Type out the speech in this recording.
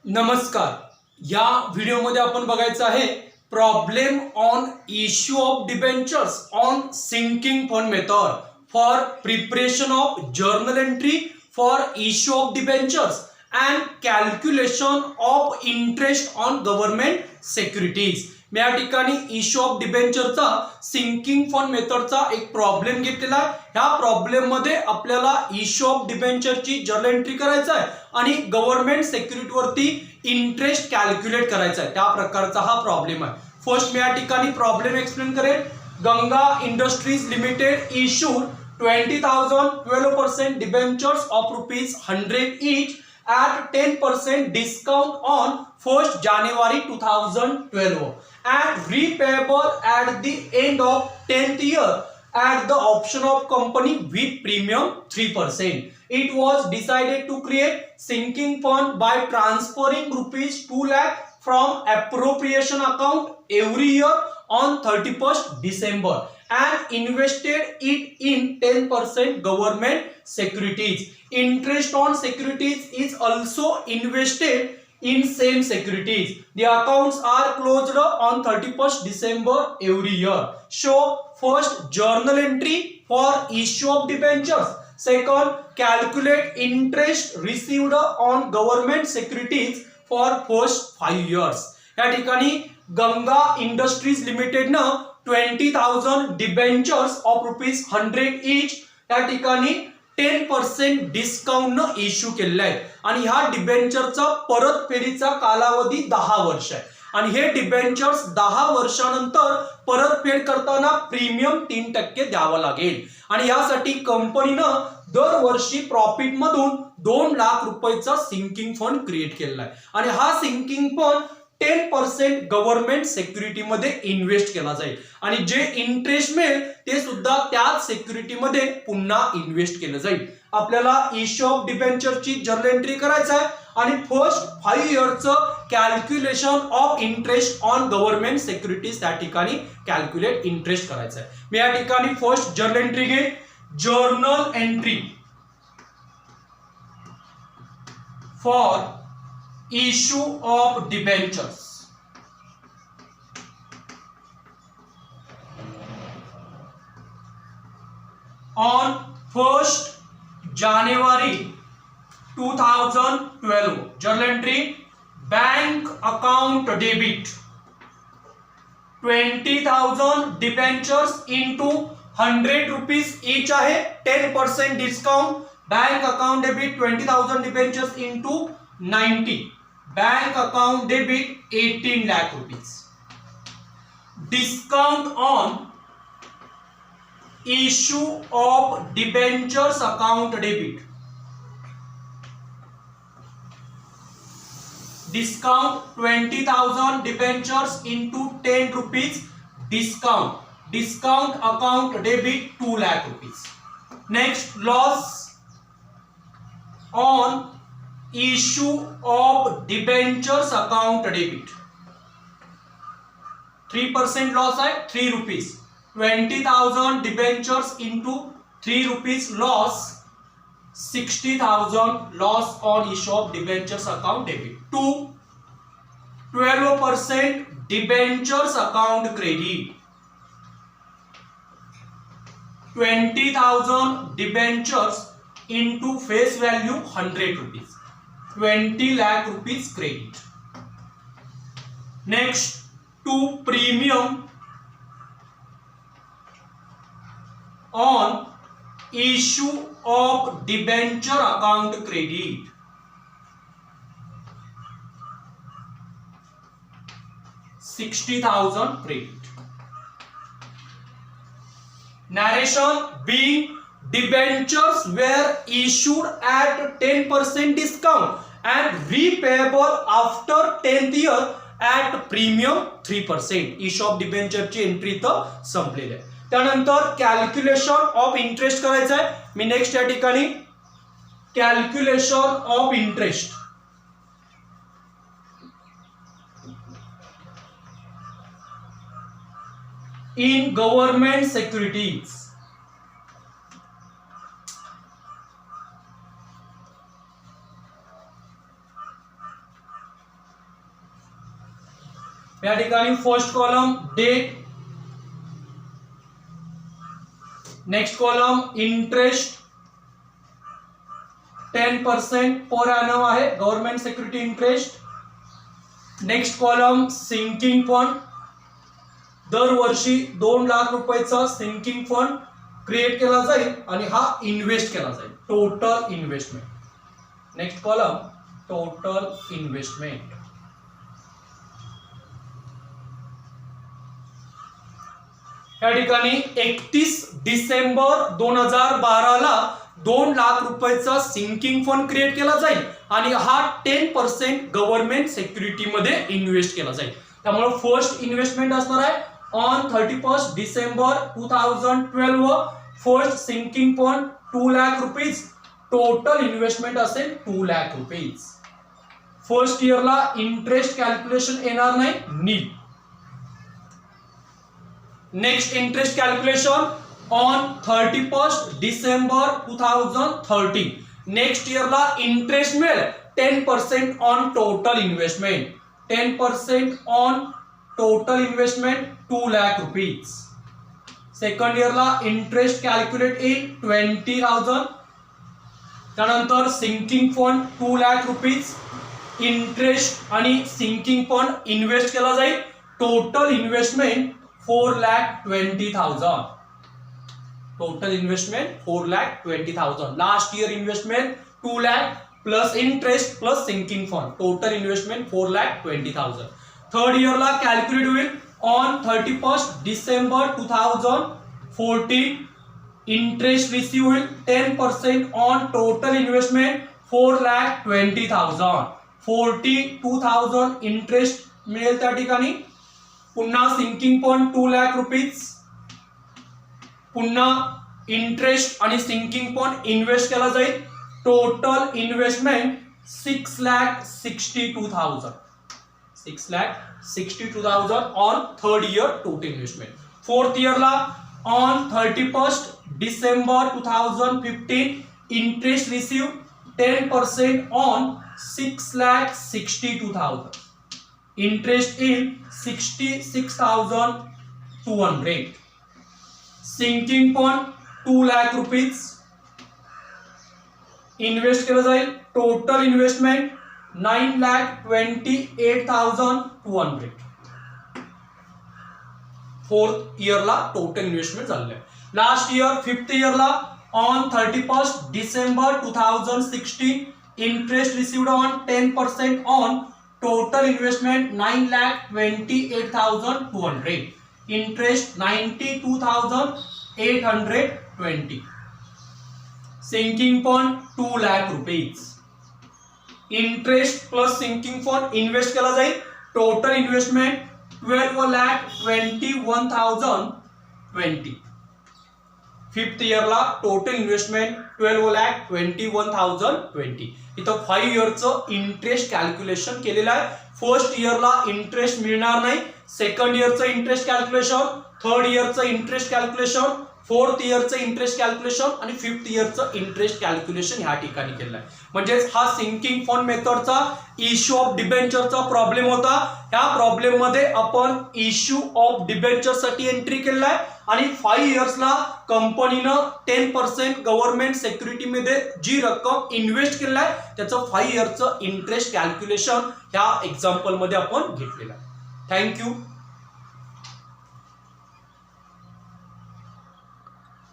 नमस्कार. या व्हिडिओमध्ये आपण बघायचं आहे problem on issue of debentures on sinking fund method for preparation of journal entry for issue of debentures and calculation of interest on government securities. मी या ठिकाणी इश्यू ऑफ डिबेंचरचा सिंकिंग फंड मेथडचा एक प्रॉब्लेम घेतलेला आहे. ह्या प्रॉब्लेम मध्ये आपल्याला इश्यू ऑफ डिबेंचरची जर्नल एंट्री करायचा आहे आणि गव्हर्नमेंट सिक्युरिटीवरती इंटरेस्ट कॅल्क्युलेट करायचा आहे. त्या प्रकारचा हा प्रॉब्लेम आहे. फर्स्ट मी या ठिकाणी प्रॉब्लेम एक्सप्लेन करेन. Ganga industries limited issued 20,000 12% debentures of ₹100 each at 10% discount on 1st January 2012 and repayable at the end of 10th year at the option of company with premium 3%. It was decided to create sinking fund by transferring ₹2 lakh from appropriation account every year on 31st December and invested it in 10% government securities. Interest on securities is also invested in same securities. The accounts are closed on 31st December every year. Show first journal entry for issue of debentures. Second, calculate interest received on government securities for first 5 years. या ठिकाणी Ganga industries limited न 20,000 debentures of ₹100 each या ठिकाणी 10% discount न issue केलेला आहे आणि ह्या डिबेंचरचा परतफेडीचा कालावधी 10 वर्ष आहे आणि हे डिबेंचर्स 10 वर्षानंतर परतफेड करताना प्रीमियम 3% द्यावं लागेल आणि यासाठी कंपनीनं दरवर्षी प्रॉफिट मधून 2 लाख रुपयाचा सिंकिंग फंड क्रिएट केलेला आहे आणि हा सिंकिंग फंड 10% गव्हर्नमेंट सिक्युरिटी मध्ये इन्व्हेस्ट केला जाईल आणि जे इंटरेस्ट मिळेल ते सुद्धा त्याच सिक्युरिटी मध्ये पुन्हा इन्व्हेस्ट केलं जाईल. आपल्याला इश्यू ऑफ डिबेंचरची जर्नल एंट्री करायचं आहे आणि फर्स्ट 5 इयरचं calculation of interest on government securities त्या ठिकाणी कॅल्क्युलेट इंटरेस्ट करायचं आहे. मी या ठिकाणी फर्स्ट जर्नल एंट्री घे. Journal entry for issue of debentures on 1st January 2012. journal entry bank account debit 20,000 debentures into ₹100 each आहे 10% discount. bank account debit 20,000 debentures into 90. bank account debit 18 lakh rupees. discount on issue of debentures account debit. discount 20,000 debentures into ₹10 discount. discount account debit 2 lakh rupees. next, loss on issue of debentures account debit 3% loss है ₹3. 20,000 debentures into ₹3 loss 60,000 loss on issue of debentures account debit. 2, 12% debentures account credit 20,000 debentures into face value ₹100 20 lakh rupees credit. next, to premium on issue of debenture account credit 60,000 credit. narration being debentures were issued at 10% discount and repayable after 10th year at premium 3%. Issue of debenture ची entry तर संपलेली आहे. त्यानंतर calculation of interest करायचं आहे. मी next या ठिकाणी calculation of interest in government securities या ठिकाणी first column date, next column interest 10% per annum आहे government security interest. Next column sinking fund, दरवर्षी 2 लाख रुपयाचा सिंकिंग फंड क्रिएट केला जाईल आणि हा इन्व्हेस्ट केला जाईल, total investment. Next column total investment. या ठिकाणी 31 डिसेंबर 2012 ला 2 लाख रुपयाचा सिंकिंग फंड क्रिएट केला जाईल आणि हा 10% गव्हर्नमेंट सिक्युरिटी मध्ये इन्व्हेस्ट केला जाईल. त्यामुळे फर्स्ट इन्व्हेस्टमेंट असणार आहे on 31 December 2012. First sinking fund 2 lakh rupees, total investment असेल 2 लाख रुपीज. फर्स्ट इयरला इंटरेस्ट कॅल्क्युलेशन येणार नाही, नीट. Next interest calculation on 31 December 2013. Next इयरला इंटरेस्ट मिळेल 10% on total investment. 10% on total investment 2 lakh rupees. Second इयरला इंटरेस्ट कॅल्क्युलेट येईल 20,000. त्यानंतर sinking fund 2 lakh rupees. Interest आणि सिंकिंग फंड इन्व्हेस्ट केला जाईल. Total investment 4,20,000. Total investment 4,20,000. Last year investment 2 lakh plus interest plus sinking fund, total investment 4,20,000. Third इयरला calculate होईल on 31 December 2014. Interest receive होईल 10% on total investment 4,20,000. 42,000 interest मिळेल त्या ठिकाणी. पुन्हा सिंकिंग फंड 2 लाख रुपीज. पुन्हा इंटरेस्ट आणि सिंकिंग फंड इन्व्हेस्ट केला जाईल. Total investment 6,62,000. 6,62,000 on third year total investment. Fourth इयरला on 31 December 2015 interest receive 10% on 6,62,000. Interest in 66,200. Sinking fund 2 lakh rupees invest केलं जाईल. Total investment 9,28,200. फोर्थ इयरला टोटल इन्व्हेस्टमेंट झालेलं आहे. लास्ट इयर फिफ्थ इयरला on 31 December 2016 interest received on 10% on total investment 9,28,200. Interest 92,820. Sinking fund 2 lakh rupees. Interest plus sinking fund invest केला जाईल. Total investment 12,21,020. Fifth इयरला total investment 12,21,020. इथं 5 इयरचं इंटरेस्ट कॅल्क्युलेशन केलेलं आहे. फर्स्ट इयरला इंटरेस्ट मिळणार नाही. सेकंड इयरचं इंटरेस्ट कॅल्क्युलेशन, थर्ड इयरचं इंटरेस्ट कॅल्क्युलेशन, फोर्थ इयरचं इंटरेस्ट कॅल्क्युलेशन आणि फिफ्थ इयरचं इंटरेस्ट कॅल्क्युलेशन ह्या ठिकाणी केलं आहे. म्हणजेच हा सिंकिंग फंड मेथडचा इश्यू ऑफ डिबेंचरचा प्रॉब्लेम होता. या प्रॉब्लेम मध्ये आपण इश्यू ऑफ डिबेंचर साठी एंट्री केलेला आहे आणि 5 इयर्सला कंपनीनं 10% गव्हर्नमेंट सिक्युरिटीमध्ये जी रक्कम इन्व्हेस्ट केलेला आहे त्याचं 5 इयरचं इंटरेस्ट कॅल्क्युलेशन ह्या एक्झाम्पल मध्ये आपण घेतलेलं आहे. थँक्यू.